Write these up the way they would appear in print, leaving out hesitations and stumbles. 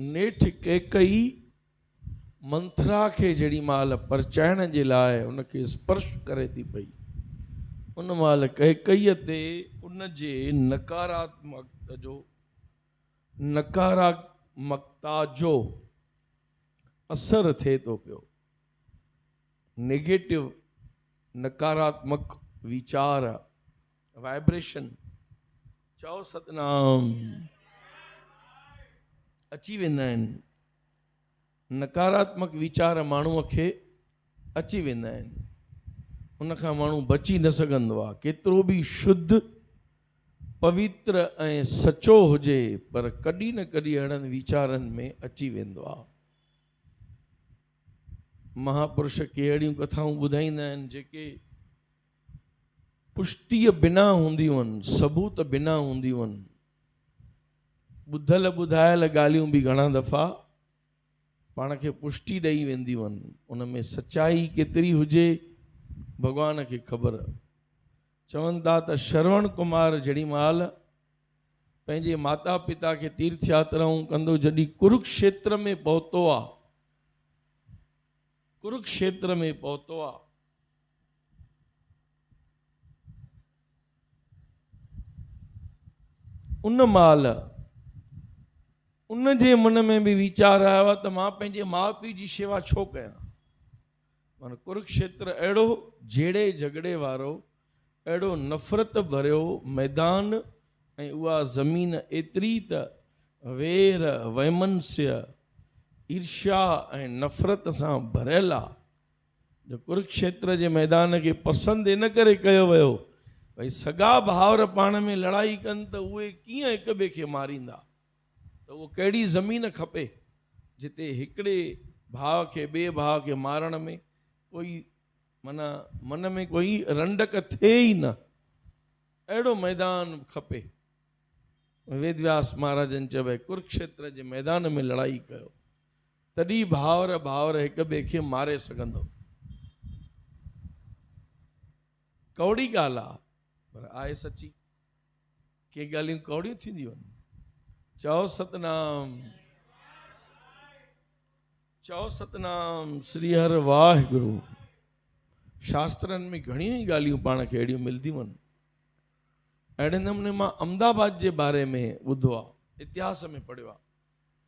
नेठ कैकई मंथरा खे जेड़ी माल परचाइण जे लाइ उनखे स्पर्श करे थी पई, उन महिल कैकईअ ते उन जे नकारात्मकता जो असर थिए थो पियो। नेगेटिव नकारात्मक वीचार, वाइब्रेशन, चओ सतनाम, अची वेंदा आहिनि। नकारात्मक वीचार माण्हूअ खे अची वेंदा आहिनि, उनखां माण्हू बची न सघंदो आहे, केतिरो बि शुद्ध पवित्र ऐं सचो हुजे पर कॾहिं न कॾहिं अहिड़नि वीचारनि में अची वेंदो आहे। महापुरुष के अहिड़ियूं कथाऊं ॿुधाईंदा आहिनि जेके पुष्टिअ बिना हूंदियूं आहिनि, सबूत बिना हूंदियूं आहिनि। ॿुधल ॿुधायल ॻाल्हियूं बि घणा दफ़ा पाण खे पुष्टि ॾेई वेंदियूं आहिनि, उन में सचाई केतिरी हुजे भॻवान खे ख़बर। चवनि था त श्रवण कुमार जेॾी महिल पंहिंजे माता पिता खे तीर्थ यात्राऊं कंदो, जॾहिं कुरुक्षेत्र में पहुतो आहे, कुरुक्षेत्र में पहुतो आहे, उन महिल उन जे मन में बि वीचार आयो आहे त मां पंहिंजे माउ पीउ जी शेवा छो कयां। माना कुरुक्षेत्र अहिड़ो जहिड़े झगड़े वारो, अहिड़ो नफ़रत भरियो मैदान, ऐं उहा ज़मीन एतिरी त वेर, वैमनस्य, ईर्ष्या ऐं नफ़रत सां भरियल आहे जो कुरुक्षेत्र जे मैदान खे पसंदि इन करे कयो वियो भई सॻा भाउर पाण में लड़ाई कनि त उहे कीअं हिक ॿिए खे मारींदा, त उहो कहिड़ी ज़मीन खपे जिते हिकिड़े भाउ खे ॿिए भाउ खे मारण में कोई माना मन में कोई रंडक थिए ई न, अहिड़ो मैदान खपे। वेदव्यास महाराजनि चवे कुरुक्षेत्र जे मैदान में लड़ाई कयो, तॾहिं भाउर भाउर हिक ॿिए खे मारे सघंदो। कौड़ी ॻाल्हि आहे पर आहे सची। के ॻाल्हियूं कौड़ियूं थींदियूं आहिनि। चओ सतनाम, चओ सतनाम, श्री हर वाहिगुरु। शास्त्रनि में घणियूं ई ॻाल्हियूं पाण खे अहिड़ियूं मिलंदियूं आहिनि। अहिड़े नमूने मां अहमदाबाद जे बारे में ॿुधो आहे, इतिहास में पढ़ियो आहे,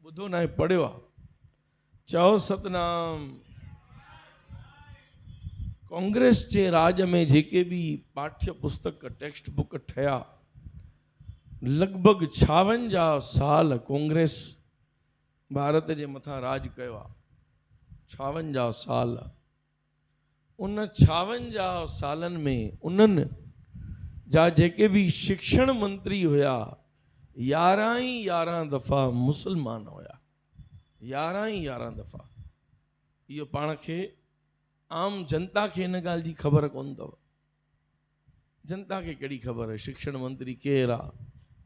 ॿुधो न आहे पढ़ियो आहे। चओ सतनाम। कांग्रेस जे राज में जेके भी पाठ्य पुस्तक टेक्स्ट बुक ठया, लगभग 56 साल कांग्रेस भारत जे मथां राज कयो आहे। 56 साल। उन 56 सालन में उन्हनि जा जेके भी शिक्षण मंत्री हुया 11 दफ़ा मुसलमान हुया। 11 दफ़ा। इहो पाण खे आम जनता खे इन ॻाल्हि जी ख़बर कोन अथव। जनता खे कहिड़ी ख़बर है शिक्षण मंत्री केरु आहे,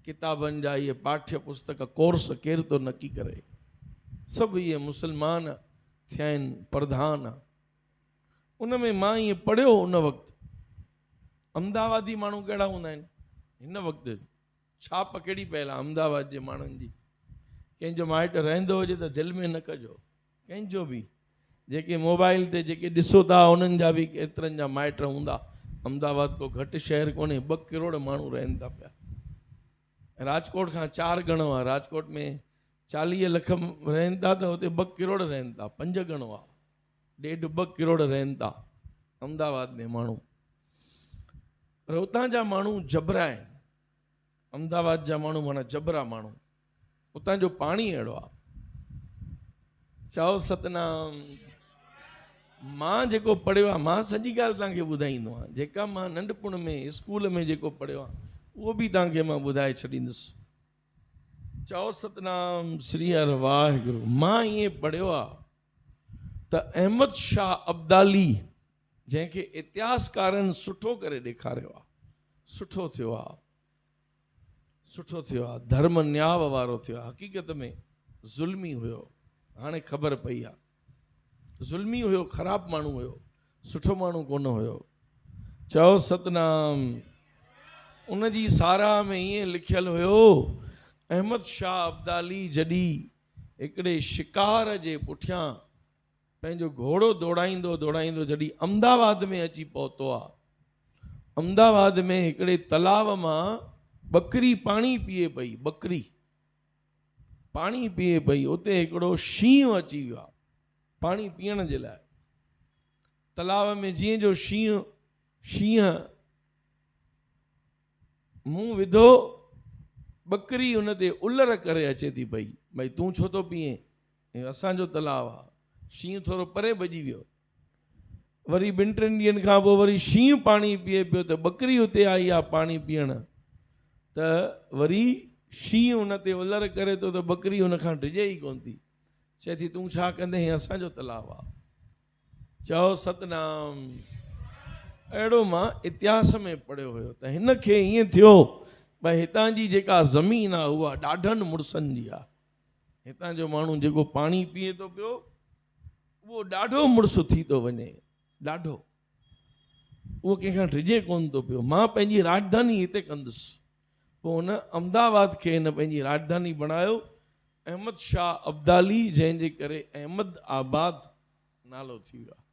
किताबनि जा इहे पाठ्य पुस्तक कोर्स केरु थो नकी करे। सभु इहे मुसलमान थिया आहिनि प्रधान। उन में मां ईअं पढ़ियो उन वक़्तु अहमदाबादी माण्हू कहिड़ा हूंदा आहिनि। हिन वक़्तु छाप कहिड़ी पयल आहे अहमदाबाद जे माण्हुनि जी। कंहिंजो माइट रहंदो हुजे त दिलि में न कजो, कंहिंजो बि। जेके मोबाइल ते जेके ॾिसो था उन्हनि जा बि केतिरनि जा माइट हूंदा। अहमदाबाद को घटि शहर कोन्हे, 2 करोड़ माण्हू रहनि था पिया। राजकोट खां 4 गणो आहे। राजकोट में 40 लख रहनि था त हुते 2 करोड़ रहनि था, 5 गणो आहे। 1.5-2 करोड़ रहनि था अहमदाबाद में माण्हू। पर उतां जा माण्हू जबरा आहिनि। अहमदाबाद जा माण्हू माना जबरा माण्हू। उतां जो पाणी अहिड़ो आहे। चओ सतनाम। मां जेको पढ़ियो आहे, मां सॼी ॻाल्हि तव्हांखे ॿुधाईंदो आहियां। जेका मां नंढपण में स्कूल में जेको पढ़ियो आहे उहो बि तव्हांखे मां ॿुधाए छॾींदुसि। चओ सतनाम श्री हर वाहिगुरु। मां ईअं पढ़ियो आहे त अहमद शाह अब्दाली जंहिंखे इतिहासकारनि सुठो करे ॾेखारियो आहे, सुठो थियो आहे, सुठो थियो आहे, धर्म न्याय वारो थियो आहे। हक़ीक़त में ज़ुल्मी हुयो, हाणे ख़बर पई आहे। ज़ुल्मी हुयो, ख़राबु माण्हू हुयो, सुठो माण्हू कोन हुयो। चओ सतनाम। उन जी साराह में ईअं लिखियलु हुयो अहमद शाह अब्दाली जॾहिं हिकिड़े शिकार जे पुठियां पंहिंजो घोड़ो दौड़ाईंदो दौड़ाईंदो जॾहिं अहमदाबाद में अची पहुतो आहे, अहमदाबाद में हिकिड़े तलाव मां बकरी पाणी पीए पई, बकरी पाणी पीए पई, उते हिकिड़ो शींहुं अची वियो आहे पाणी पीअण जे लाइ। तलाव में जीअं जो शींहुं मुंहुं विधो, बकरी उन ते उलर करे अचे थी पई, भई तूं छो थो पीए, हे असांजो तलाव आहे। शींहुं थोरो परे भॼी वियो। वरी 2-3 ॾींहंनि खां पोइ वरी शींहुं पाणी पीए पियो त बकरी उते आई आहे पाणी पीअण, त वरी शींहुं उन ते उलर करे थो त बकरी उन खां डिॼे ई कोन थी, चए थी तूं छा कंदे, हे असांजो तलाव आहे। चओ सतनाम। अहिड़ो मां इतिहास में पढ़ियो हुयो त हिन खे ईअं थियो भई हितां जी जेका ज़मीन आहे उहा ॾाढनि मुड़ुसनि जी आहे। हितां जो माण्हू जेको पाणी पीए थो पियो उहो ॾाढो मुड़ुसु थी थो वञे, ॾाढो, उहो कंहिंखां डिॼे कोन थो पियो। मां पंहिंजी राजधानी हिते कंदुसि। पोइ हुन अहमदाबाद खे हिन पंहिंजी राजधानी बणायो, अहमद शाह अब्दाली, जंहिंजे करे अहमद आबाद नालो थी वियो आहे।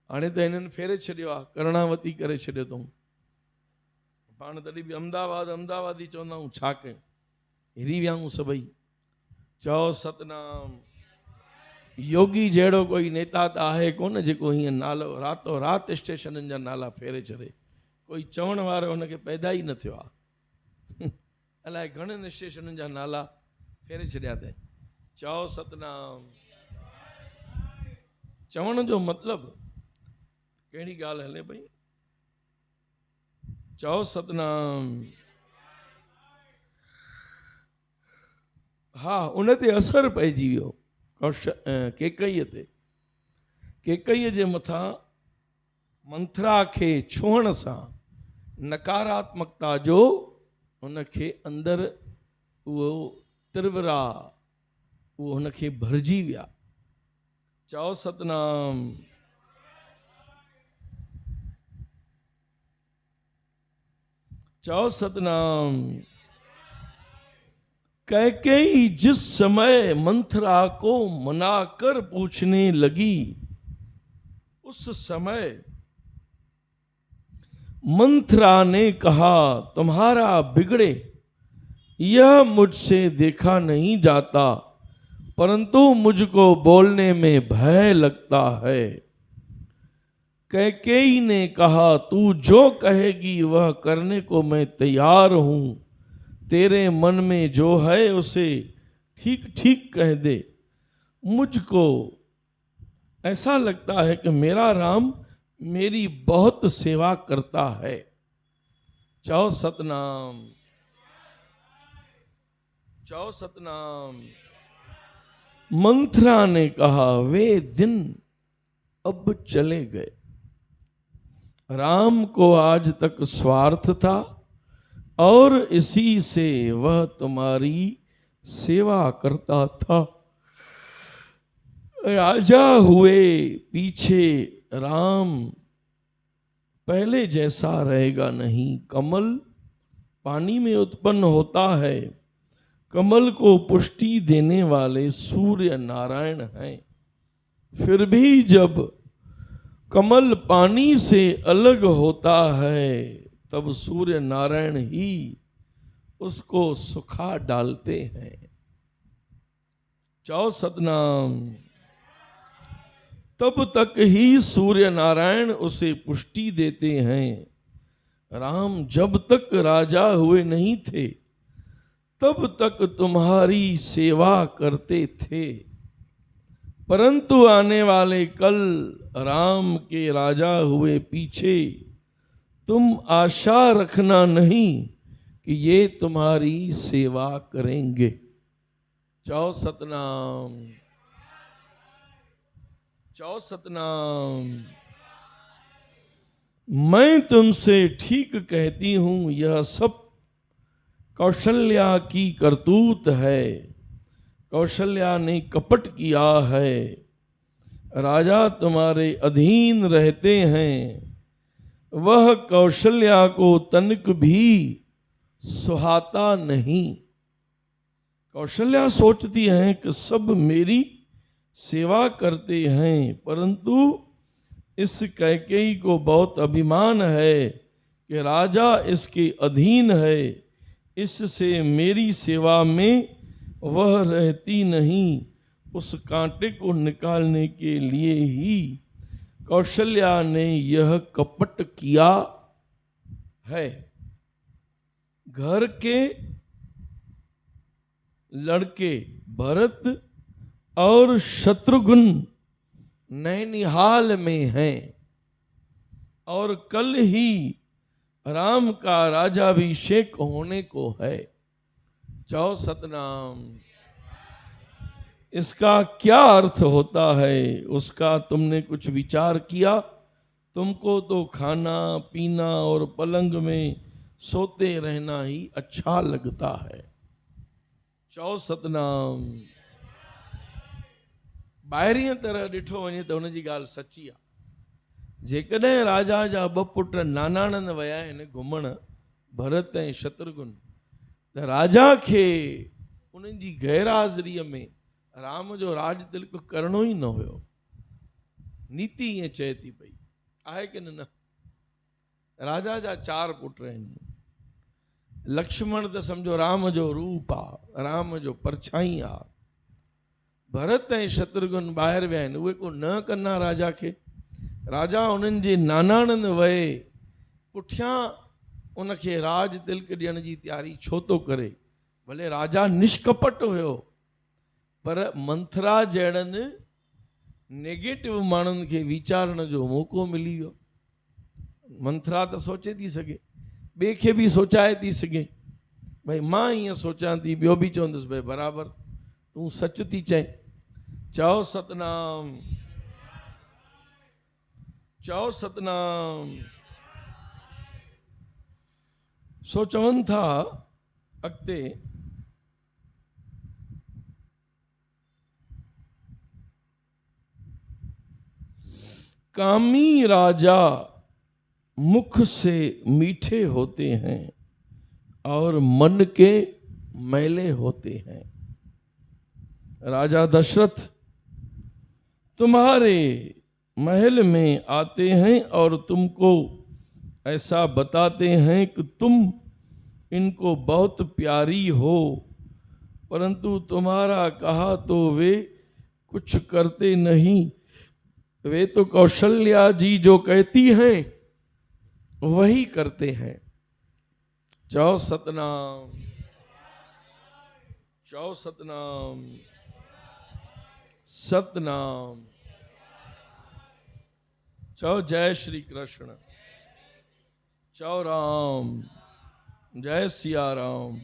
हाणे त हिननि फेरे छॾियो आहे, कर्णावती करे छॾियो अथऊं। पाण तॾहिं बि अहमदाबाद अहमदाबादी चवंदा आहियूं, छा कयूं, हिरी विया आहियूं सभई। चओ सतनाम। योगी जहिड़ो कोई नेता त आहे कोन जेको हीअं नालो रातो राति स्टेशननि जा नाला फेरे छॾे। कोई चवण वारो हुनखे पैदा ई न थियो आहे। अलाए घणनि स्टेशननि जा नाला फेरे छॾिया अथई। चओ सतनाम। चवण जो मतिलबु कहिड़ी ॻाल्हि हले पई। चओ सतनाम। हा, उन ते असरु पइजी वियो केकईअ ते। केकईअ जे मथां मंथरा खे छुहण सां नकारात्मकता जो हुनखे अंदरि उहो तिरवरा उहो हुनखे भरिजी विया। चओ सतनाम। चओ सतनाम। कैकेयी जिस समय मंथरा को मनाकर पूछने लगी, उस समय मंथरा ने कहा, तुम्हारा बिगड़े यह मुझसे देखा नहीं जाता, परंतु मुझको बोलने में भय लगता है। कैकेयी ने कहा, तू जो कहेगी वह करने को मैं तैयार हूं। तेरे मन में जो है उसे ठीक ठीक कह दे। मुझको ऐसा लगता है कि मेरा राम मेरी बहुत सेवा करता है। चौ सतनाम। चौ सतनाम। मंथरा ने कहा, वे दिन अब चले गए। राम को आज तक स्वार्थ था और इसी से वह तुम्हारी सेवा करता था। राजा हुए पीछे राम पहले जैसा रहेगा नहीं। कमल पानी में उत्पन्न होता है, कमल को पुष्टि देने वाले सूर्य नारायण हैं। फिर भी जब कमल पानी से अलग होता है तब सूर्य नारायण ही उसको सुखा डालते हैं। चौ सतनाम। तब तक ही सूर्य नारायण उसे पुष्टि देते हैं। राम जब तक राजा हुए नहीं थे तब तक तुम्हारी सेवा करते थे, परंतु आने वाले कल राम के राजा हुए पीछे तुम आशा रखना नहीं कि ये तुम्हारी सेवा करेंगे। चौ सतनाम। चौ सतनाम। मैं तुमसे ठीक कहती हूं, यह सब कौशल्या की करतूत है। कौशल्या ने कपट किया है। राजा तुम्हारे अधीन रहते हैं, वह कौशल्या को तनिक भी सुहाता नहीं। कौशल्या सोचती हैं कि सब मेरी सेवा करते हैं, परंतु इस कैकेयी को बहुत अभिमान है कि राजा इसके अधीन है, इससे मेरी सेवा में वह रहती नहीं। उस कांटे को निकालने के लिए ही कौशल्या ने यह कपट किया है। घर के लड़के भरत और शत्रुघ्न नैनिहाल में हैं और कल ही राम का राजाभिषेक होने को है। जाओ सतनाम। इसका क्या अर्थ होता है, उसका तुमने कुछ विचार किया? तुमको तो खाना पीना और पलंग में सोते रहना ही अच्छा लगता है। चओ सतनाम। ॿाहिरीं तरह ॾिठो वञे त हुनजी ॻाल्हि सची आहे। जेकॾहिं राजा जा ॿ पुट नानाणनि विया आहिनि घुमण, भरत ऐं शत्रुघ्न, त राजा खे उन्हनि जी गैरहाज़िरीअ में राम जो राज तिलक करणो ई न हुयो। नीति ईअं चए थी पई, आहे कि न? राजा जा 4 पुट आहिनि। लक्ष्मण त सम्झो राम जो रूप आहे, राम जो परछाई आहे। भरत ऐं शत्रुघ्न ॿाहिरि विया आहिनि, उहे को न कन्ना राजा खे। राजा उन्हनि जे नानाणनि वए पुठियां उनखे राज तिलक ॾियण जी तयारी छो थो करे? भले राजा निष्कपट हुयो, पर मंथरा जहिड़नि नेगेटिव माण्हुनि खे वीचारण जो मौक़ो मिली वियो। मंथरा त सोचे थी सघे, ॿिए खे बि सोचाए थी सघे, भई मां ईअं सोचां थी, ॿियो बि चवंदुसि भई बराबरि तूं सच थी चए। चओ सतनाम। चओ सतनाम। सो चवनि था अॻिते, कामी राजा मुख से मीठे होते हैं और मन के मैले होते हैं। राजा दशरथ तुम्हारे महल में आते हैं और तुमको ऐसा बताते हैं कि तुम इनको बहुत प्यारी हो, परंतु तुम्हारा कहा तो वे कुछ करते नहीं। वे तो कौशल्या जी जो कहती हैं वही करते हैं। चौ सतनाम। चौ सतनाम। सतनाम। चौ जय श्री कृष्ण। चौ राम। जय सिया राम।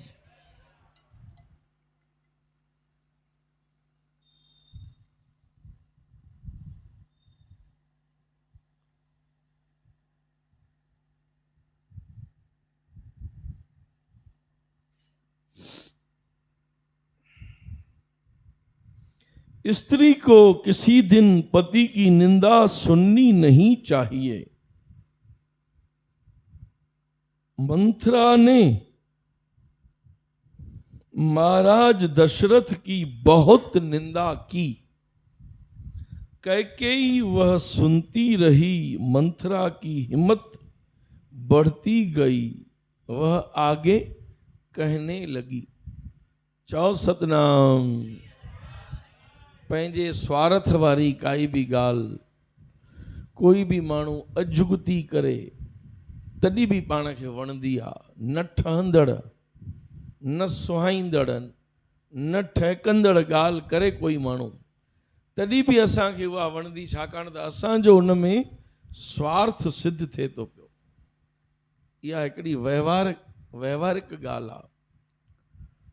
स्त्री को किसी दिन पति की निंदा सुननी नहीं चाहिए। मंथरा ने महाराज दशरथ की बहुत निंदा की। कैकेयी वह सुनती रही। मंथरा की हिम्मत बढ़ती गई, वह आगे कहने लगी। चौ सतनाम। पंहिंजे स्वार्थ वारी काई भी ॻाल्हि कोई भी माण्हू अजुगती करे तॾहिं भी पाण खे वणंदी आहे। न ठहंदड़, न सुहाईंदड़, न ठहकंदड़ ॻाल्हि करे कोई माण्हू तॾहिं भी असांखे उहा वणंदी, छाकाणि त असांजो उन में स्वार्थ सिद्ध थिए थो पियो। इहा हिकिड़ी व्यवहारिक ॻाल्हि आहे।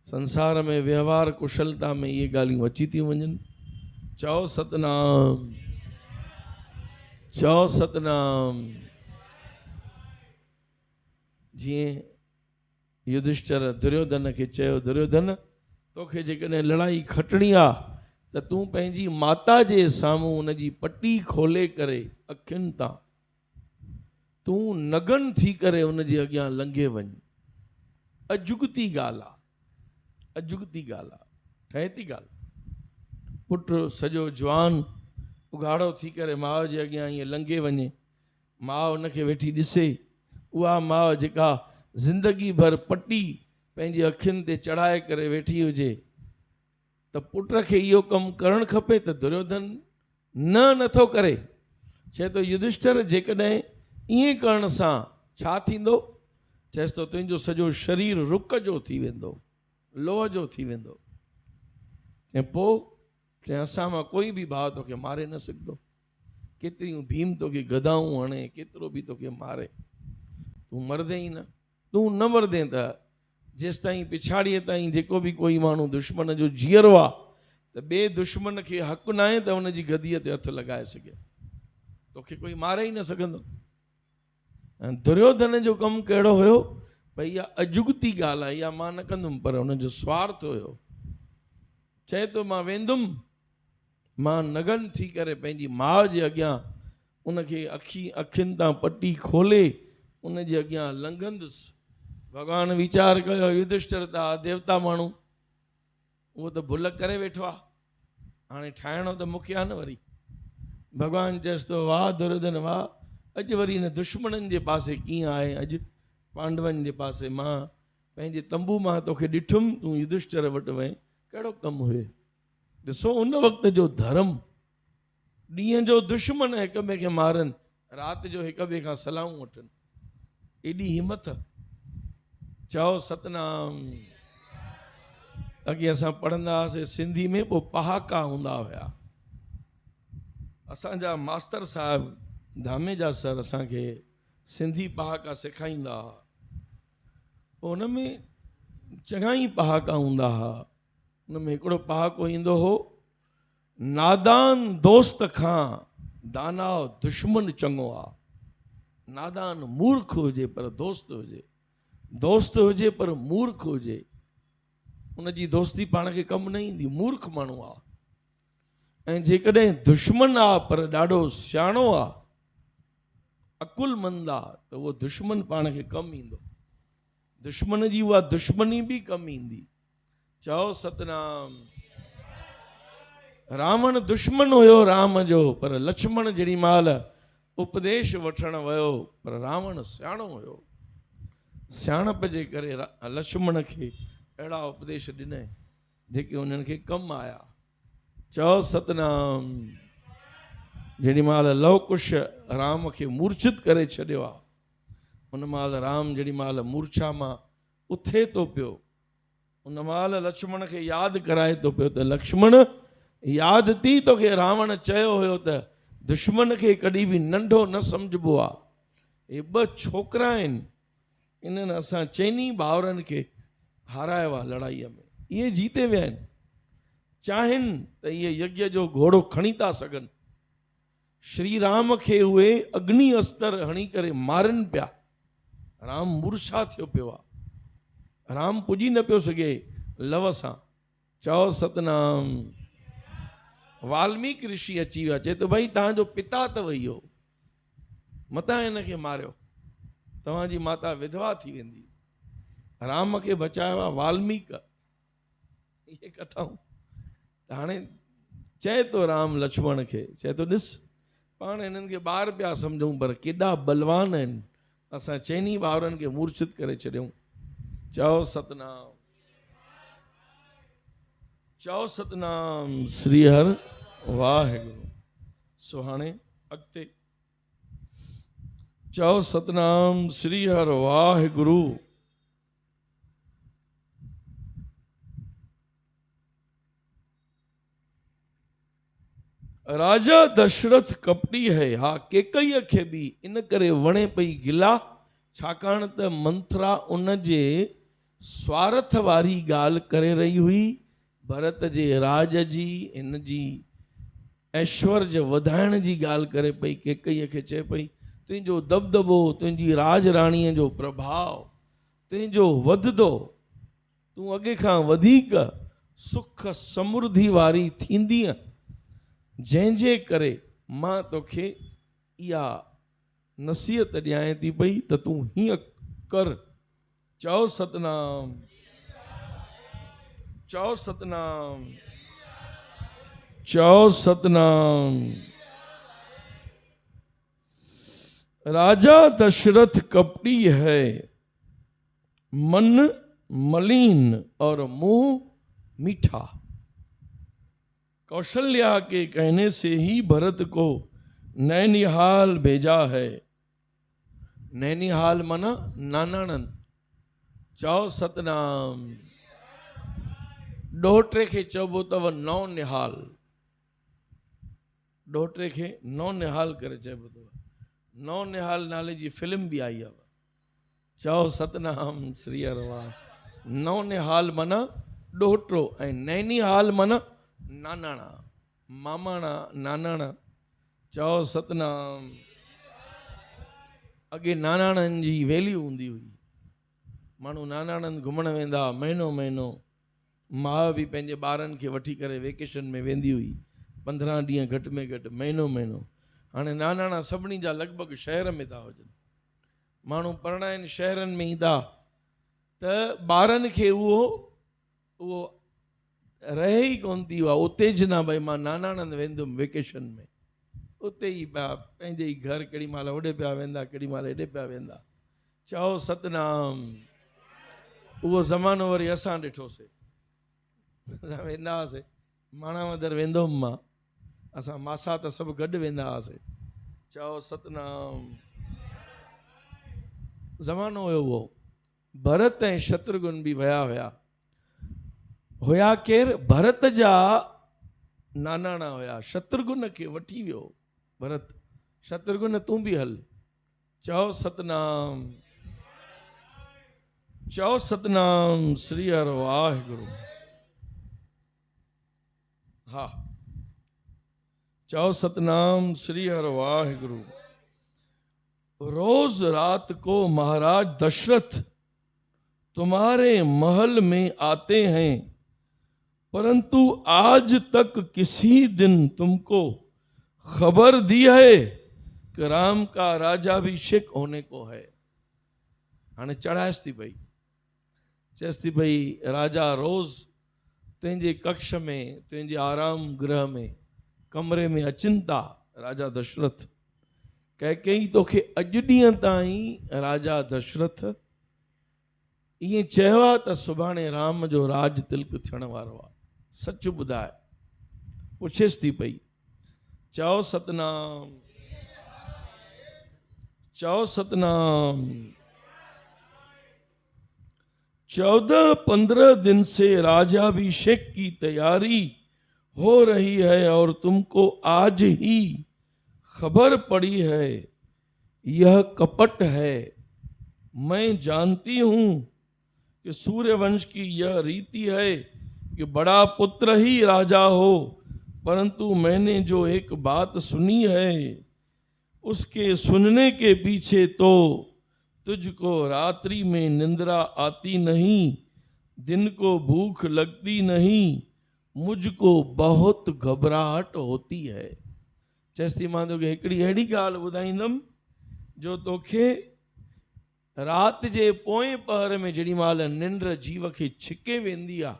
संसार में व्यवहार कुशलता में इहे ॻाल्हियूं अची थियूं वञनि। चओ सतनाम। चओ सतनाम। जीअं युधिष्ठिर दुर्योधन खे चयो, दुर्योधन तोखे जेकॾहिं लड़ाई खटणी आहे त तूं पंहिंजी माता जे साम्हूं उनजी पटी खोले करे अखियुनि तां तूं नगन थी करे उनजे अॻियां लंघे वञ। अजुगती ॻाल्हि आहे, अजुगती ॻाल्हि आहे। ठहे थी ॻाल्हि। पुटु सॼो जवान उघाड़ो थी करे माउ जे अॻियां ईअं लंघे वञे, माउ उनखे वेठी ॾिसे, उहा माउ जेका ज़िंदगी भर पटी पंहिंजी अखियुनि ते चढ़ाए करे वेठी हुजे, त पुट खे इहो कमु करणु खपे त दुर्योधन नथो करे। चए थो युधिष्ठिर जेकॾहिं ईअं करण सां छा थींदो? चएसि थो तुंहिंजो सॼो शरीर रुक जो थी वेंदो, लोह जो थी वेंदो। ऐं पोइ चए असां मां कोई बि भाउ तोखे मारे न सघंदो, केतिरियूं भीम तोखे गदाऊं हणे, केतिरो बि तोखे मारे, तूं मरदे ई न। तूं न मरदे त जेसि ताईं पिछाड़ीअ ताईं जेको बि कोई माण्हू दुश्मन जो जीअरो आहे, त ॿिए दुश्मन खे हक़ु न आहे त हुनजी गदीअ ते हथु लॻाए सघे, तोखे कोई मारे ई न सघंदो। ऐं दुर्योधन जो कमु कहिड़ो हुयो? भई इहा अजुगती ॻाल्हि आहे, इहा मां न कंदुमि, पर हुनजो स्वार्थ हुयो। चए थो मां वेंदुमि, मां नगन थी करे पंहिंजी माउ जे अॻियां उनखे अखियुनि तां पटी खोले उनजे अॻियां लंघंदुसि। भॻवानु वीचार कयो युधिष्ठिर त देवता माण्हू, उहो त भुल करे वेठो आहे, हाणे ठाहिणो त मूंखे आहे न वरी। भॻवानु चएसि थो वाह दुर्योधन वाह, अॼु वरी हिन दुश्मननि जे पासे कीअं आहे, अॼु पांडवनि जे पासे। मां पंहिंजे तंबू मां तोखे ॾिठुमि, तूं युधिष्ठिर वटि वएं, कहिड़ो कमु हुए? ॾिसो उन वक़्त जो धर्म, ॾींहं जो दुश्मन हिक ॿिए खे मारनि, राति जो हिक ॿिए खां सलाहूं वठनि, एॾी हिमत। चओ सतनाम। अॻे असां पढ़ंदा हुआसीं सिंधी में, पोइ पहाका हूंदा हुया। असांजा मास्तर साहिबु धामेजा सर असांखे सिंधी पहाका सेखारींदा हुआ। पोइ हुन में चङा ई पहाका हूंदा हुआ। हुन में हिकिड़ो पहाको ईंदो हो, नादान दोस्त खां दानाओ दुश्मन चङो आहे। नादान मूर्ख हुजे पर दोस्त हुजे, दोस्त हुजे पर मूर्ख हुजे, उनजी दोस्ती पाण खे कमु न ईंदी, मूर्ख माण्हू आहे। ऐं जेकॾहिं दुश्मन आहे पर ॾाढो सियाणो आहे, अकुलमंद आहे, त उहो दुश्मन पाण खे कमु ईंदो, दुश्मन जी उहा दुश्मनी बि कमु ईंदी। चओ सतनाम। रावण दुश्मन हुयो राम जो, पर लक्ष्मण जेॾी महिल उपदेश वठण वियो, पर रावण सियाणो हुयो, सियाणप जे करे लक्ष्मण खे अहिड़ा उपदेश ॾिनई जेके उन्हनि खे कमु आया। चओ सतनाम। जेॾी महिल लव कुश राम खे मूर्छित करे छॾियो आहे, उन महिल राम जेॾी महिल मूर्छा मां उथे थो पियो, उन महिल लक्ष्मण खे यादि कराए थो पियो त लक्ष्मण यादि थी तोखे रावण चयो हुयो त दुश्मन खे कॾहिं बि नंढो न सम्झिबो आहे। हे ॿ छोकिरा आहिनि, इन्हनि असां चइनी भाउरनि खे हारायो आहे लड़ाईअ में, इहे जीते विया आहिनि। चाहिनि त इहे यज्ञ जो घोड़ो खणी था सघनि। श्री राम खे उहे अग्नि अस्त्र हणी करे मारनि पिया। राम मूर्छा थियो पियो आहे, राम पुॼी न पियो सघे लव सां। चओ सतनाम। वाल्मीकि ऋषि अची वियो आहे, चए थो भई तव्हांजो पिता अथव इहो, मतां हिनखे मारियो, तव्हांजी माता विधवा थी वेंदी। राम खे बचायो आहे वाल्मीकि। इहे कथाऊं त हाणे चए थो राम लक्ष्मण खे, चए थो ॾिस पाण हिननि खे ॿार पिया सम्झूं, पर केॾा बलवान आहिनि, असां चइनी भाउरनि खे मूर्छित करे छॾियऊं। चओ सतनाम। चओ सतनाम श्री हर वाहेगुरु। सो हाणे अॻिते चओ सतनाम श्री हर वाहेगुरु। राजा दशरथ कपटी है। हा केकईअ खे बि इन करे वणे पई गिला, छाकाणि त मंथरा उन जे स्वार्थ वारी ॻाल्हि करे रही हुई, भरत जे राज जी, इन जी ऐश्वर्य वधाइण जी ॻाल्हि करे पई। केकईअ खे चए पई तुंहिंजो दबदबो, तुंहिंजी राजराणीअ जो प्रभाव तुंहिंजो वधंदो, तूं अॻे खां वधीक सुख समृद्धि वारी थींदीअ, जंहिंजे करे मां तोखे इहा नसीहत ॾियां थी पई त तूं हीअं कर। चओ सतनाम। चौ सतनाम, चौ सतनाम। राजा दशरथ कपटी है, मन मलिन और मुंह मीठा। कौशल्या के कहने से ही भरत को नैनिहाल भेजा है। नैनिहाल माना नानाणंद। चौ सतनाम। ॾोहिटे खे चइबो अथव नौ निहाल। ॾोहिटे खे नौ निहाल करे चइबो अथव। नौ निहाल नाले जी फिल्म बि आई आहे। चओ सतनाम श्री अरवाह। नौ निहाल माना ॾोहिटो ऐं नैनीहाल माना नानाणा, मामाणा, नानाणा। चओ सतनाम। अॻे नानाणनि जी वैल्यू हूंदी हुई। माण्हू नानाणनि घुमण वेंदा, महीनो महीनो। माउ बि पंहिंजे ॿारनि खे वठी करे वेकेशन में वेंदी हुई, 15 ॾींहं घटि में घटि, महीनो महीनो। हाणे नानाणा सभिनी जा लॻभॻि शहर में था हुजनि। माण्हू परणाइनि शहरनि में ईंदा त ॿारनि खे उहो रहे ई कोन थी। उहा उत्तेजना, भई मां नानाणनि वेंदुमि वेकेशन में। उते ई पिया पंहिंजे ई घर, केॾी महिल होॾे पिया वेंदा, केॾी महिल हेॾे पिया वेंदा। चओ सतनाम। उहो ज़मानो वरी असां ॾिठोसीं। असां वेंदा हुआसीं, माणावदर वेंदो हुउमि मां। असां मासा त सभु गॾु वेंदा हुआसीं। चओ सतनाम। ज़मानो हुयो उहो। भरत ऐं शत्रुघ्न बि विया हुया केरु? भरत जा नानाणा हुया। शत्रुघ्न खे वठी वियो भरत। शत्रुघ्न तूं बि हल। चओ सतनाम। चओ सतनाम श्री हर वाहिगुरु। हा, चओ सतनाम श्री हर वाहिगुरु। रोज रात को महाराज दशरथ तुम्हारे महल में आते हैं, परंतु आज तक किसी दिन तुमको खबर दी है कि राम का राजाभिषेक होने को है। हाणे चढ़ाइस थी पई, चएस थी पई राजा रोज तुंहिंजे कक्ष में, तुंहिंजे आराम गृह में, कमरे में अचनि था राजा दशरथ। कैकेयी तोखे अॼु ॾींहं ताईं राजा दशरथ ईअं चयो आहे त सुभाणे राम जो राज तिलक थियण वारो आहे। सच ॿुधाए। पुछेसि थी पई। चओ सतनाम। चओ सतनाम। 14-15 दिन से राजाभिषेक की तैयारी हो रही है और तुमको आज ही खबर पड़ी है। यह कपट है। मैं जानती हूं कि सूर्यवंश की यह रीति है कि बड़ा पुत्र ही राजा हो, परंतु मैंने जो एक बात सुनी है उसके सुनने के पीछे तो तुझको रात्रि में निंद्रा आती नहीं, दिन को भूख लगती नहीं, मुझको बहुत घबराहट होती है। चएसि मां तोखे हिकिड़ी अहिड़ी ॻाल्हि ॿुधाईंदमि जो तोखे राति जे पोएं पहर में जेॾी महिल निंड जीव खे छिके वेंदी आहे,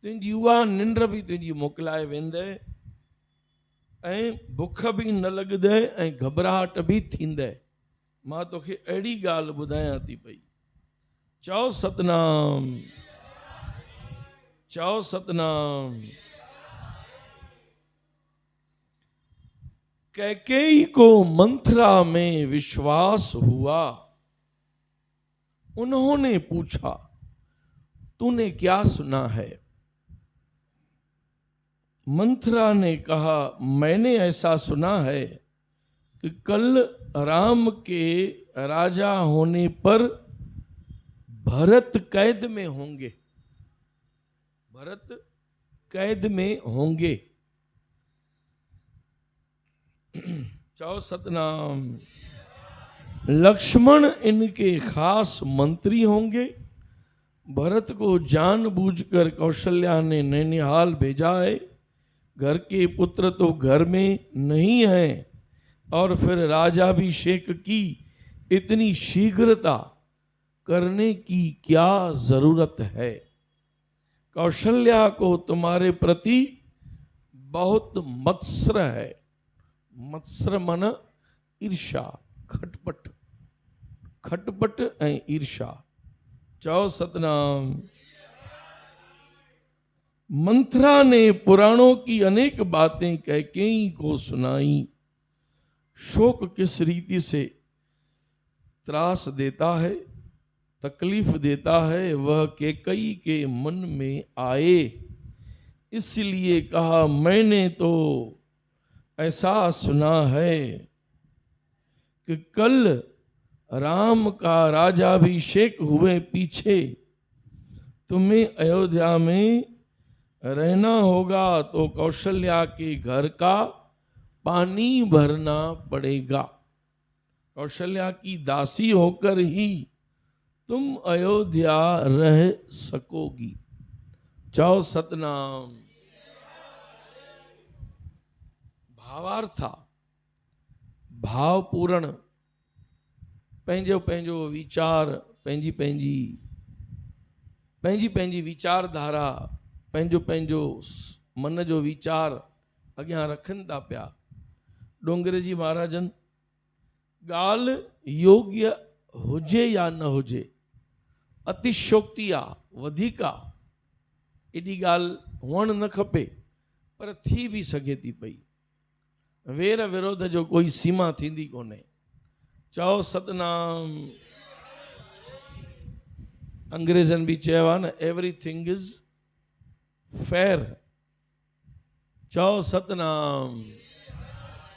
तुंहिंजी उहा निंड बि तुंहिंजी मोकिलाए वेंदे ऐं बुख बि न लॻंदे ऐं घबराहट बि थींदे। मां तोखे अहिड़ी ॻाल्हि ॿुधायां थी पई। चओ सतनाम। चओ सतनाम। कैकेयी को मंथरा में विश्वास हुआ। उन्होंने पूछा, तूने क्या सुना है? मंथरा ने कहा, मैंने ऐसा सुना है कि कल राम के राजा होने पर भरत कैद में होंगे। भरत कैद में होंगे। चौ सतनाम। लक्ष्मण इनके खास मंत्री होंगे। भरत को जानबूझकर कौशल्या ने नैनिहाल भेजा है। घर के पुत्र तो घर में नहीं है और फिर राजाभिषेक की इतनी शीघ्रता करने की क्या जरूरत है? कौशल्या को तुम्हारे प्रति बहुत मत्सर है। मत्सर मन ईर्षा, खटपट, खटपट ऐं ईर्षा। चओ सतनाम। मंथरा ने पुराणों की अनेक बातें कैकेयी को सुनाई। शोक किस रीति से त्रास देता है, तकलीफ देता है, वह कैकेयी के मन में आए। इसलिए कहा, मैंने तो ऐसा सुना है कि कल राम का राजाभिषेक हुए पीछे तुम्हें अयोध्या में रहना होगा, तो कौशल्या के घर का पानी भरना पड़ेगा। कौशल्या की दासी होकर ही तुम अयोध्या रह सकोगी। चौ सतनाम। भावार्था, भावपूर्ण, पंहिंजो पंहिंजो वीचार, पंहिंजी पंहिंजी पंहिंजी पंहिंजी वीचारधारा, पंहिंजो पंहिंजो मन जो वीचार अॻियां रखनि था पिया। डोंगरे जी महाराजन, ॻाल्हि योग्य हुजे या न हुजे, अतिशोक्ति आहे, वधीक आहे, एॾी ॻाल्हि हुअणु न खपे, पर थी बि सघे थी पई। वेर विरोध जो कोई सीमा थींदी कोन्हे। चओ सतनाम। अंग्रेज़नि बि चयो आहे न, एवरीथिंग इज़ फेयर। चओ सतनाम।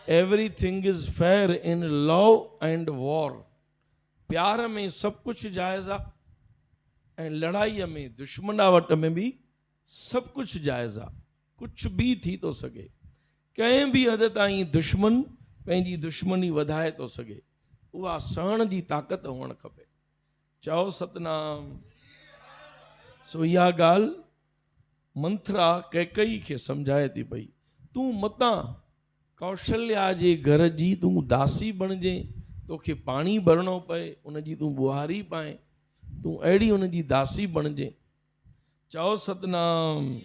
Everything is fair in love and war. प्यार में सभु कुझु जाइज़ आहे ऐं लड़ाईअ में, दुश्मनावट में बि सभु कुझु जाइज़ आहे। कुझु बि थी थो सघे। कंहिं बि हद ताईं दुश्मन पंहिंजी दुश्मनी वधाए थो सघे, उहा सहण जी ताक़त हुअणु खपे। चओ सतनाम। सो इहा ॻाल्हि मंथरा कैकेयी खे सम्झाए थी पई, तूं मतां कौशल्या जे घर जी तूं दासी बणिजे, तोखे पाणी भरणो पए, उनजी तूं बुहारी पाए, तूं अहिड़ी उनजी दासी बणिजे। चओ सतनाम।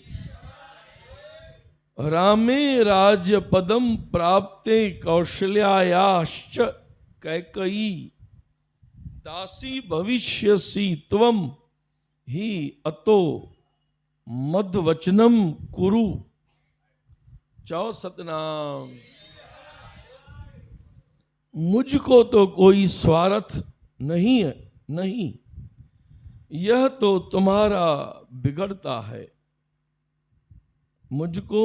रामे राज्य पदम प्राप्ते कौशल्यायाश्च कैकेयी दासी भविष्यसि त्वम ही अतो मद्वचनम कुरु। चौ सतनाम। मुझको तो कोई स्वार्थ नहीं है, नहीं, यह तो तुम्हारा बिगड़ता है। मुझको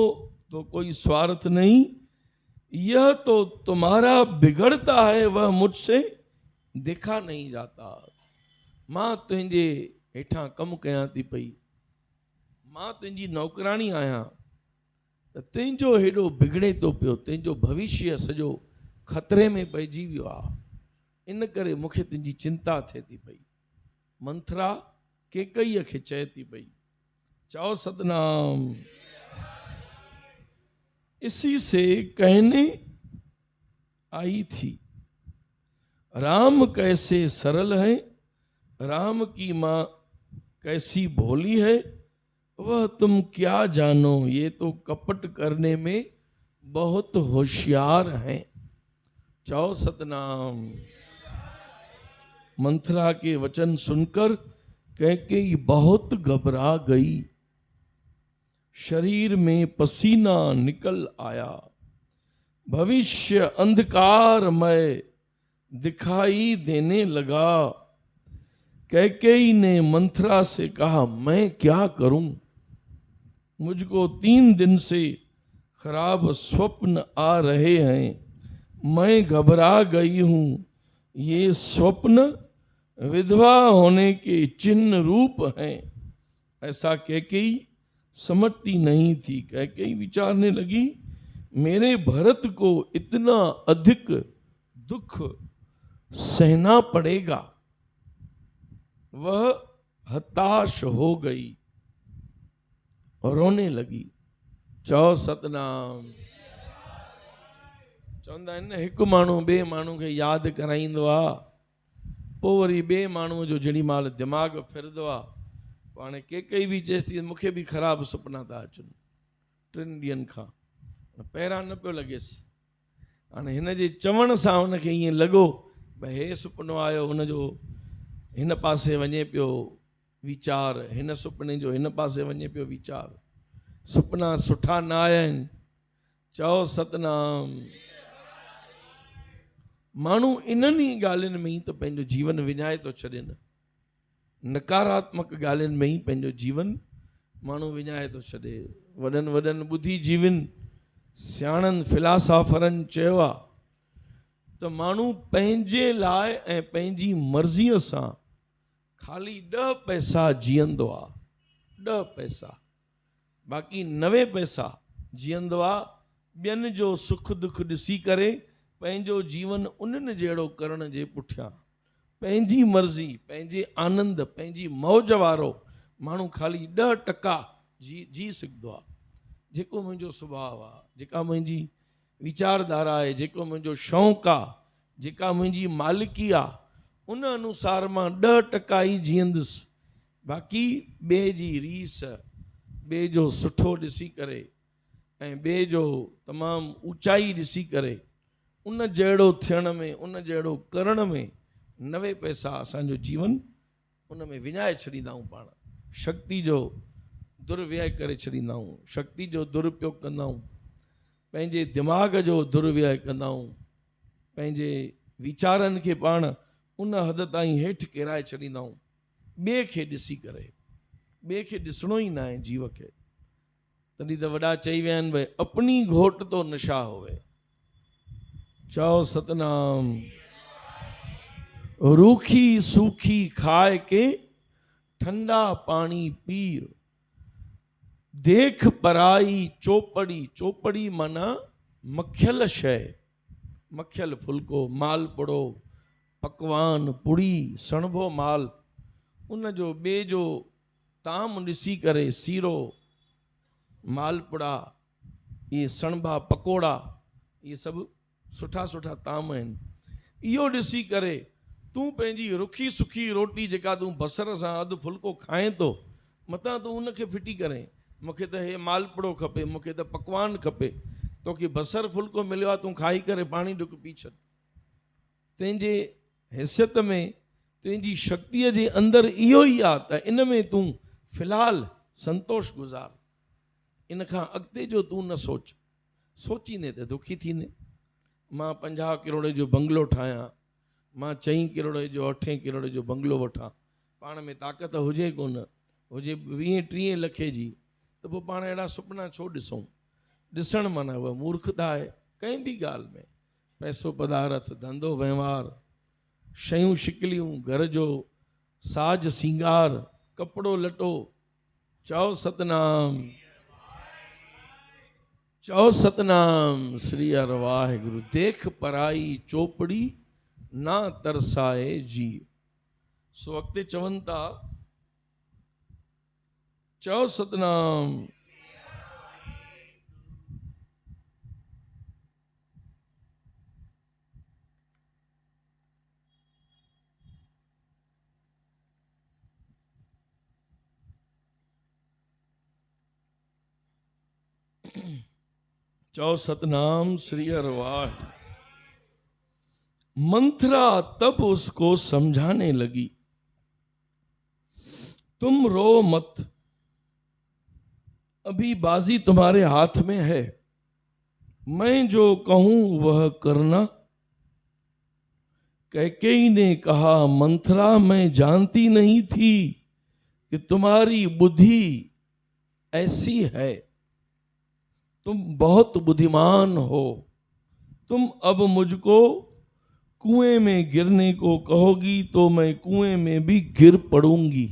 तो कोई स्वार्थ नहीं, यह तो तुम्हारा बिगड़ता है, वह मुझसे देखा नहीं जाता। मां तुंहिंजे हेठां कमु कयां थी पई, मां तुंहिंजी नौकराणी आहियां, त तुंहिंजो हेॾो बिगड़े थो पियो, तुंहिंजो भविष्य सॼो ख़तरे में पइजी वियो आहे, इन करे मूंखे तुंहिंजी चिंता थिए थी पई। मंथरा कैकेयीअ खे चए थी पई। चओ सतनाम। इसी से कहने आई थी, राम कैसे सरल है, राम की माँ कैसी भोली है, वह तुम क्या जानो, ये तो कपट करने में बहुत होशियार हैं। चौ सतनाम। मंथरा के वचन सुनकर कैकेयी बहुत घबरा गई, शरीर में पसीना निकल आया, भविष्य अंधकारमय दिखाई देने लगा। कैकेयी ने मंथरा से कहा, मैं क्या करूं, मुझको 3 दिन से खराब स्वप्न आ रहे हैं, मैं घबरा गई हूं। ये स्वप्न विधवा होने के चिन्ह रूप हैं। ऐसा कैकेयी समझती नहीं थी। कैकेयी विचारने लगी, मेरे भरत को इतना अधिक दुख सहना पड़ेगा। वह हताश हो गई और रोने लगी। चौ सतनाम। चवंदा आहिनि न, हिकु माण्हू ॿिए माण्हू खे यादि कराईंदो आहे, पोइ वरी ॿिए माण्हूअ जो जेॾी महिल दिमाग़ फिरंदो आहे, हाणे केकई बि चएसि थी मूंखे बि ख़राबु सुपना था अचनि 3 ॾींहंनि खां, पहिरां न पियो लॻेसि। हाणे हिन जे चवण सां हुनखे ईअं लॻो भई हे सुपिनो आयो, हुनजो हिन पासे वञे पियो वीचार, हिन सुपिने जो हिन पासे वञे पियो वीचार, सुपिना सुठा न आया आहिनि। चओ सतनाम। माण्हू इन्हनि ई ॻाल्हियुनि में ई त पंहिंजो जीवन विञाए थो छॾे न, नकारात्मक ॻाल्हियुनि में ई पंहिंजो जीवन माण्हू विञाए थो छॾे। वॾनि वॾनि ॿुद्धिजीवियुनि सियाणनि फिलासफ़रनि चयो आहे त माण्हू पंहिंजे लाइ ऐं पंहिंजी मर्ज़ीअ सां ख़ाली 10 पैसा जीअंदो आहे, 10 पैसा, बाक़ी 90 पैसा जीअंदो आहे ॿियनि जो सुख दुख ॾिसी करे पंहिंजो जीवन उन्हनि जहिड़ो करण जे पुठियां पंहिंजी मर्ज़ी, पंहिंजे आनंद, पंहिंजी मौज वारो माण्हू ख़ाली 10% जी सघंदो आहे। जेको मुंहिंजो सुभाउ आहे, जेका मुंहिंजी वीचारधारा आहे, जेको मुंहिंजो शौक़ु आहे, जेका मुंहिंजी मालिकी आहे, उन अनुसार मां 10% ई जीअंदुसि। बाक़ी ॿिए जी रीस, ॿिए जो सुठो ॾिसी करे ऐं ॿिए जो तमामु ऊचाई ॾिसी करे उन जहिड़ो थियण में, उन जहिड़ो करण में 90 पैसा असांजो जीवन उन में विञाए छॾींदा आहियूं। पाण शक्ति जो दुर्व्यय करे छॾींदा आहियूं, शक्ति जो दुरुपयोग कंदा आहियूं, पंहिंजे दिमाग़ जो दुर्व्यय कंदा आहियूं, पंहिंजे वीचारनि खे पाण उन हद ताईं हेठि किराए छॾींदा आहियूं ॿिए खे ॾिसी करे। ॿिए खे ॾिसणो ई न आहे जीव खे। तॾहिं त वॾा चई विया आहिनि भई अपनी घोट तो नशा होवे। चओ सतनाम। रूखी सूखी खाए के ठंडा पानी पीर, देख पराई चोपड़ी, चोपड़ी माना मखियल शइ, मखियल फुल्को, मालपुड़ो, पकवान, पुड़ी, सणभो माल, उन जो ॿिए जो ताम ॾिसी करे, सीरो, मालपुड़ा, इहे सणभा पकोड़ा, इहे सभु सुठा सुठा ताम आहिनि। इहो ॾिसी करे तूं पंहिंजी रुखी सुखी रोटी जेका तूं बसर सां अधु फुल्को खाएं थो, मतां तूं उनखे फिटी करें मूंखे त हे मालपुड़ो खपे, मूंखे त पकवान खपे। तोखे बसर फुल्को मिलियो आहे, तूं खाई करे पाणी ढुक पी छॾ। तुंहिंजे हैसियत में, तुंहिंजी शक्तिअ जे अंदरि इहो ई आहे त इन में तूं फ़िलहालु संतोष गुज़ार, इन खां अॻिते जो तूं न सोच। सोचींदे त दुखी थींदे। मां 50 करोड़ जो बंगलो ठाहियां, मां 4 करोड़ जो 8 करोड़ जो बंगलो वठां, पाण में ताक़त हुजे कोन, हुजे 20-30 लखे जी, त पोइ पाण अहिड़ा सुपना छो ॾिसूं। ॾिसणु माना उहा मूर्खता आहे कंहिं बि ॻाल्हि में। पैसो पदार्थ, धंधो वहिंवार, शयूं शिकिलियूं, घर जो साज सिंगार, कपिड़ो लटो। चओ सतनाम। चओ सतनाम। श्री हर वाहिगुरु। देख पराई चोपड़ी ना तरसाए जी। सो अॻिते चवनि था, चओ सतनाम। चौ सतनाम। श्री हर वाहिगुरु। मंथरा तब उसको समझाने लगी, तुम रो मत, अभी बाजी तुम्हारे हाथ में है, मैं जो कहूं वह करना। कैकेयी ने कहा, मंथरा मैं जानती नहीं थी कि तुम्हारी बुद्धि ऐसी है, तुम बहुत बुद्धिमान हो। तुम अब मुझको कुएं में गिरने को कहोगी तो मैं कुएं में भी गिर पड़ूंगी।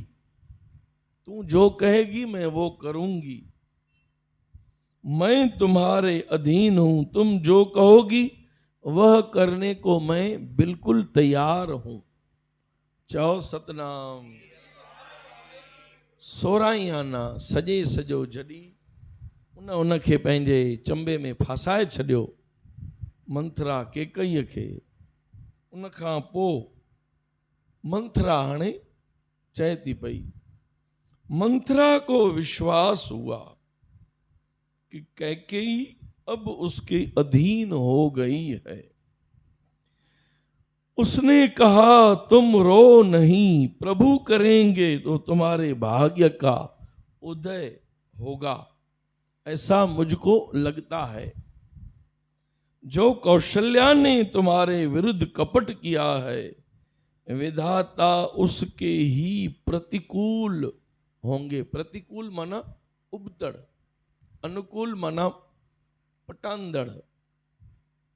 तू जो कहेगी मैं वो करूंगी। मैं तुम्हारे अधीन हूं, तुम जो कहोगी वह करने को मैं बिल्कुल तैयार हूं। चओ सतनाम। 16 आना सॼे सॼो जॾी उनखे पंहिंजे चंबे में फासाए छॾियो, मंथरा केकईअ खे। उनखां पोइ मंथरा हाणे चए थी पई मंथरा को विश्वास हुआ कि कैकेयी अब उसके अधीन हो गई है। उसने कहा, तुम रो नहीं, प्रभु करेंगे तो तुम्हारे भाग्य का उदय होगा, ऐसा मुझको लगता है। जो कौशल्या ने तुम्हारे विरुद्ध कपट किया है, विधाता उसके ही प्रतिकूल होंगे। प्रतिकूल माना उबतड़, अनुकूल माना पटांदड़,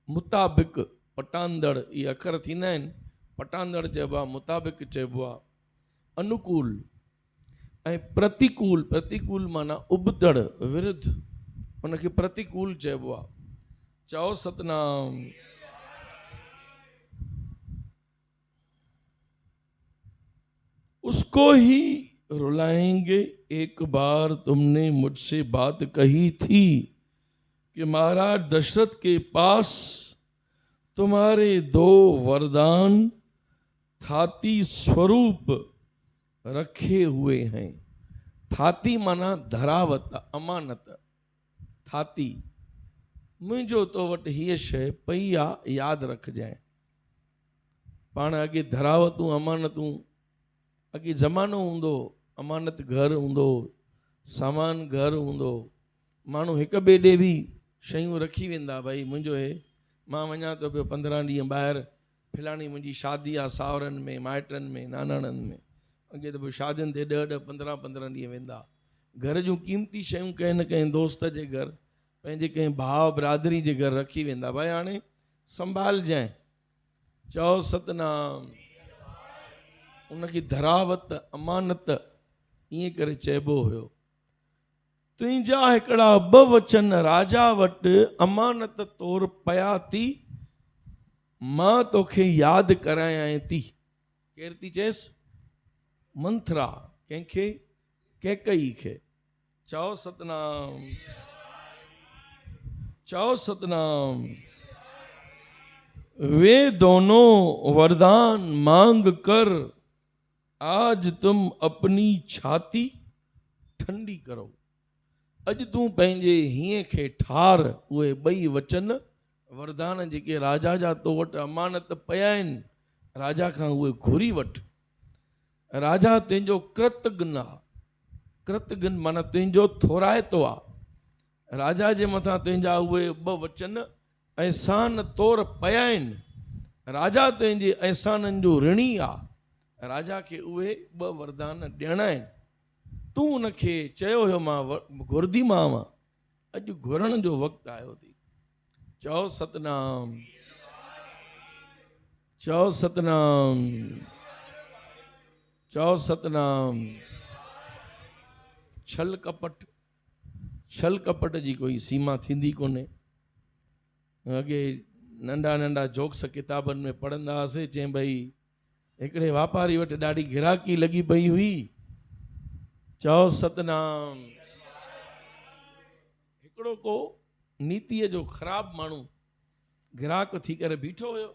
मुताबिक पटांदड़ ये अखर थींदा आहिनि। पटांदड़ चइबो आहे, मुताबिक चइबो आहे, अनुकूल ऐं प्रतिकूल। प्रतिकूल माना उबतड़, विरुद्ध, उनखे प्रतिकूल चइबो आहे। चओ सतनाम। उसको ही रुलाएंगे। एक बार तुमने मुझसे बात कही थी कि महाराज दशरथ के पास तुम्हारे 2 वरदान थाती स्वरूप रखे हुए हैं। थाती माना धरावत, अमानत। थाती मुंहिंजो तो वटि हीअ शइ पई आहे, यादि रखजांइ। पाण अॻे धरावतूं अमानतूं, अॻे ज़मानो हूंदो, अमानत घर हूंदो, सामान घर हूंदो, माण्हू हिक ॿिए ॾे बि शयूं रखी वेंदा। भई मुंहिंजो हे, मां वञा थो पियो 15 ॾींहं ॿाहिरि, फलाणी मुंहिंजी शादी आहे, सावरनि में, माइटनि में, नानाणनि में। अॻे त पोइ शादियुनि ते 10-10, 15-15 ॾींहं वेंदा। घर जूं क़ीमती शयूं कंहिं न कंहिं दोस्त जे घर, पंहिंजे कंहिं भाउ बिरादरी जे घर रखी वेंदा। भई हाणे संभालजांइ। चओ सतनाम। उनखे धरावत, अमानत ईअं करे चइबो हुयो। तुंहिंजा हिकिड़ा 2 वचन राजा वटि अमानत तौरु पया थी, मां तोखे यादि करायां थी। केरु थी चएसि? मंथरा। कंहिंखे? कैकेयी खे। चओ सतनाम। चओ सतनाम। वे दोनों वरदान मांग कर आज तुम अपनी छाती ठंडी करो। अज तूं पंहिंजे हीअं खे ठार, उहे 2 वचन वरदान जेके राजा जा तो वटि अमानत पिया आहिनि, राजा खां उहे घुरी वठि। राजा तुंहिंजो कृतघ्न आहे। कृतघ्न माना तुंहिंजो थोराइतो आहे। राजा जे मथां तुंहिंजा उहे 2 वचन अहसान तौरु पिया आहिनि। राजा तुंहिंजे अहसाननि जो ऋणी आहे। राजा खे उहे 2 वरदान ॾियणा आहिनि। तूं उनखे चयो हुयो मां घुरंदीमांव, अॼु घुरण जो वक़्तु आयो थी। चओ सतनाम। चओ सतनाम। चओ सतनाम। छल कपट, छल कपट जी कोई सीमा थींदी कोन्हे। अॻे नंढा नंढा जोक्स किताबनि में पढ़ंदा हुआसीं। चई भई हिकिड़े वापारी वटि ॾाढी गिराकी लॻी पई हुई। चओ सतनाम। हिकिड़ो को नीतीअ जो ख़राबु माण्हू गिराक थी करे बीठो हुयो।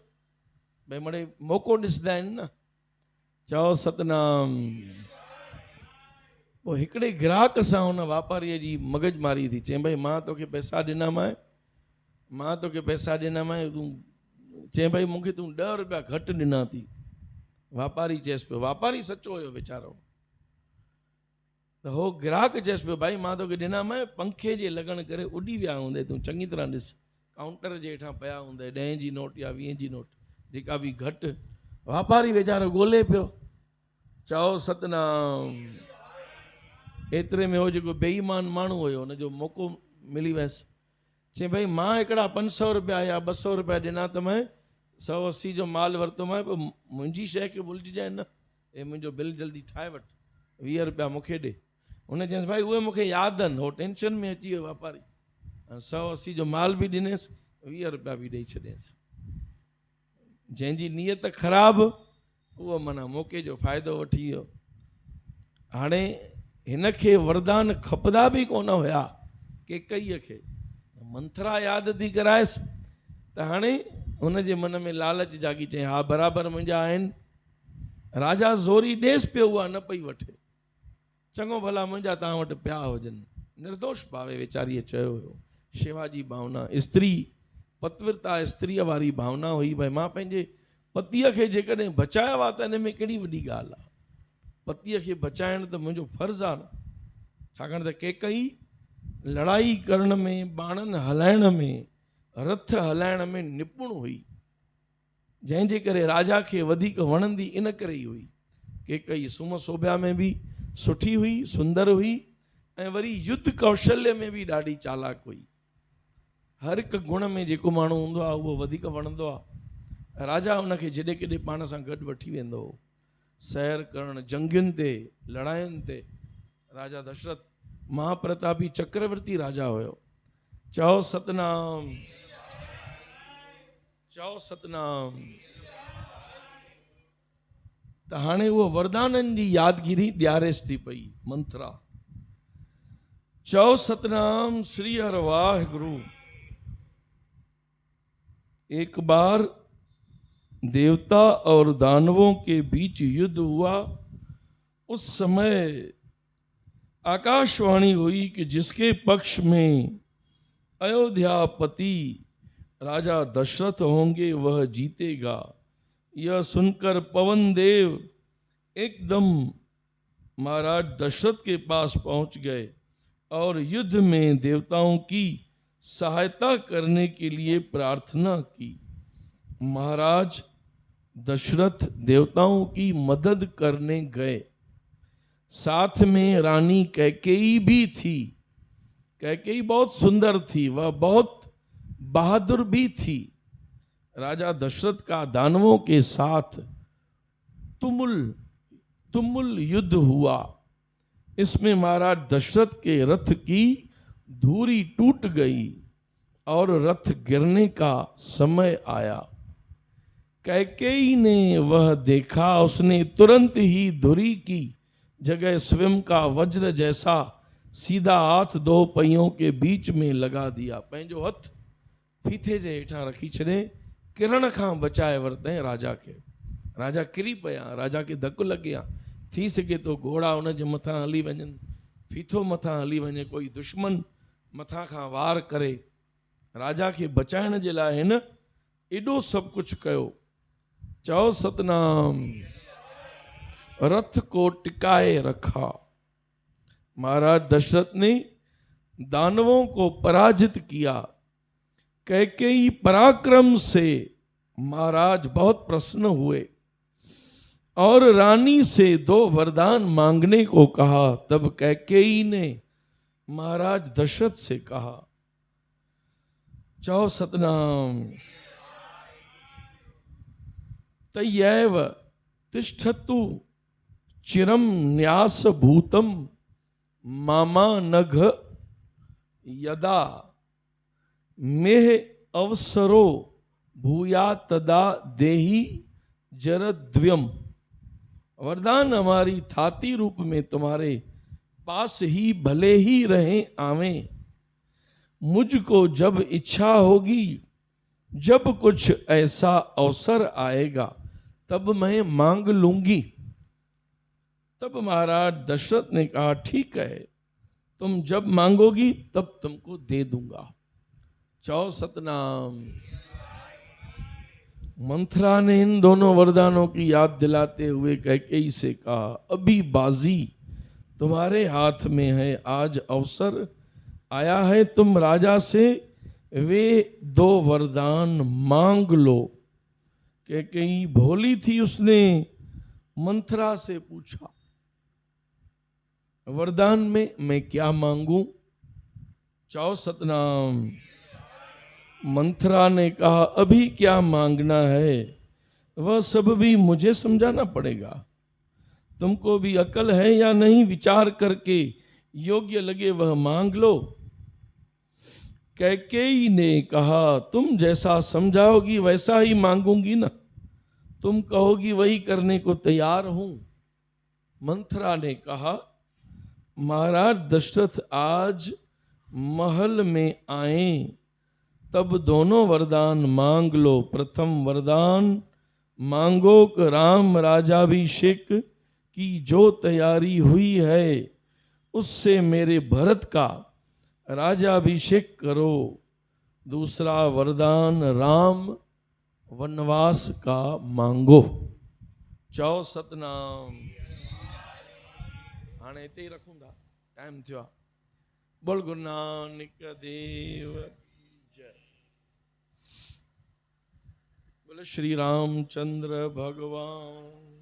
भई मड़े मौक़ो ॾिसंदा आहिनि न। चओ सतनाम। पोइ हिकिड़े गिराक सां हुन वापारीअ जी मगजमारी थी। चई भई मां तोखे पैसा ॾिनामांइ, मां तोखे पैसा ॾिनामांइ, तूं चई भई मूंखे तूं 10 रुपया घटि ॾिना थी। वापारी चएसि पियो, वापारी सचो हुयो वीचारो, त हो गिराक चएसि पियो भाई मां तोखे ॾिनामांइ, पंखे जे लॻण करे उॾी विया हूंदे, तूं चङी तरह ॾिस, काउंटर जे हेठां पिया हूंदे 10 जी नोट या 20 जी नोट, जेका बि घटि। वापारी वीचारो ॻोल्हे पियो। चओ सतनाम। एतिरे में हो जेको बेईमान माण्हू हुयो, हुनजो मौक़ो मिली वियसि। चई भई मां हिकिड़ा 500 रुपया या 200 रुपया ॾिना त मैं 180 जो माल वरितो मां, पोइ मुंहिंजी शइ खे भुलिजिजांइ न। हे मुंहिंजो बिल जल्दी ठाहे वठि, 20 रुपया मूंखे ॾे। हुन चयसि भाई उहे मूंखे यादि आहिनि। हो टेंशन में अची वियो वापारी। 180 जो माल बि ॾिनेसि, 20 रुपया बि ॾेई छॾियसि। जंहिंजी नीयत ख़राबु, उहो माना मौक़े जो फ़ाइदो वठी वियो। हाणे हिन खे वरदान खपंदा बि कोन हुया कैकेयीअ खे। मंथरा यादि थी कराएसि त हाणे हुनजे मन में लालच जागी। चई हा बराबरि मुंहिंजा आहिनि। राजा ज़ोरी ॾेसि पियो, उहा न पई वठे। चङो भला मुंहिंजा तव्हां वटि पिया हुजनि। निर्दोष भावे वीचारीअ चयो हुयो, शेवा जी भावना, स्त्री पतविरता स्त्रीअ वारी भावना हुई, भई मां पंहिंजे पतीअ खे जेकॾहिं बचायो आहे त हिन में कहिड़ी वॾी ॻाल्हि आहे, पतीअ खे बचाइण त मुंहिंजो फर्ज़ु आहे न। छाकाणि त केकई लड़ाई करण में, बाणनि हलाइण में, रथ हलाइण में निपुण हुई, जंहिंजे करे राजा खे वधीक वणंदी इन करे ई हुई। केकई सुम सोभिया में बि सुठी हुई, सुंदर हुई, ऐं वरी युद्ध कौशल्य में बि ॾाढी चालाक हुई। हर हिकु गुण में जेको माण्हू हूंदो आहे उहो वधीक वणंदो आहे। राजा हुनखे जॾहिं केॾे पाण सां गॾु वठी वेंदो हो सैर करण, जंगियुनि ते, लड़ायुनि ते। राजा दशरथ महाप्रतापी चक्रवर्ती राजा हुयो। चओ सतनाम, चओ सतनाम। त हाणे उहो वरदाननि जी यादगिरी ॾियारेसि थी पई मंथरा। चओ सतनाम श्री हर वाहिगुरु। एक बार देवता और दानवों के बीच युद्ध हुआ। उस समय आकाशवाणी हुई कि जिसके पक्ष में अयोध्यापति राजा दशरथ होंगे वह जीतेगा। यह सुनकर पवन देव एकदम महाराज दशरथ के पास पहुंच गए और युद्ध में देवताओं की सहायता करने के लिए प्रार्थना की। महाराज दशरथ देवताओं की मदद करने गए। साथ में रानी कैकेयी भी थी। कैकेयी बहुत सुंदर थी, वह बहुत बहादुर भी थी। राजा दशरथ का दानवों के साथ तुमुल युद्ध हुआ। इसमें महाराज दशरथ के रथ की धुरी टूट गई और रथ गिरने का समय आया। कैकेयी ने वह देखा, उसने तुरंत ही धुरी की जगह स्वयं का वज्र जैसा सीधा हाथ दो पहियों के बीच में लगा दिया। पंहिंजो हथ फीथे जे हेठां रखी छॾे, किरण खां बचाए वरितईं राजा खे। राजा किरी पिया, राजा खे धकु लॻिया। थी सघे तो घोड़ा हुन जे मथां हली वञनि, फीथो मथां हली वञे, कोई दुश्मन मथां खां वार करे। राजा खे बचाइण जे लाइ हिन एॾो सभु कुझु कयो। चओ सतनाम। रथ को टिकाए रखा। महाराज दशरथ ने दानवों को पराजित किया। कैकेयी पराक्रम से महाराज बहुत प्रसन्न हुए और रानी से 2 वरदान मांगने को कहा। तब कैकेयी ने महाराज दशरथ से कहा, चौ सतनाम। तयैव तिष्ठतु चिरम न्यास भूतम मामा नघ यदा मेह अवसरो भूया तदा देही जरद्व्यम। वरदान हमारी थाती रूप में तुम्हारे पास ही भले ही रहें आवें। मुझको जब इच्छा होगी, जब कुछ ऐसा अवसर आएगा तब मैं मांग लूंगी। तब महाराज दशरथ ने कहा, ठीक है, तुम जब मांगोगी तब तुमको दे दूंगा। चौ सतनाम। मंथरा ने इन दोनों वरदानों की याद दिलाते हुए कैकेयी से कहा, अभी बाजी तुम्हारे हाथ में है, आज अवसर आया है, तुम राजा से वे 2 वरदान मांग लो। कैकेयी भोली थी, उसने मंथरा से पूछा, वरदान में मैं क्या मांगूं? चौ सतनाम। मंथरा ने कहा, अभी क्या मांगना है वह सब भी मुझे समझाना पड़ेगा। तुमको भी अकल है या नहीं, विचार करके योग्य लगे वह मांग लो। कैकेयी ने कहा, तुम जैसा समझाओगी वैसा ही मांगूंगी ना, तुम कहोगी वही करने को तैयार हूं। मंथरा ने कहा, महाराज दशरथ आज महल में आए तब दोनों वरदान मांग लो। प्रथम वरदान मांगो कि राम राजाभिषेक की जो तैयारी हुई है उससे मेरे भरत का राजाभिषेक करो। दूसरा वरदान राम वनवास का मांगो। चौ सतनाम। हाणे हिते ही रखूं था, टाइम थियो आहे। बोल गुरु नानक देव जय। बोले श्री रामचंद्र भगवान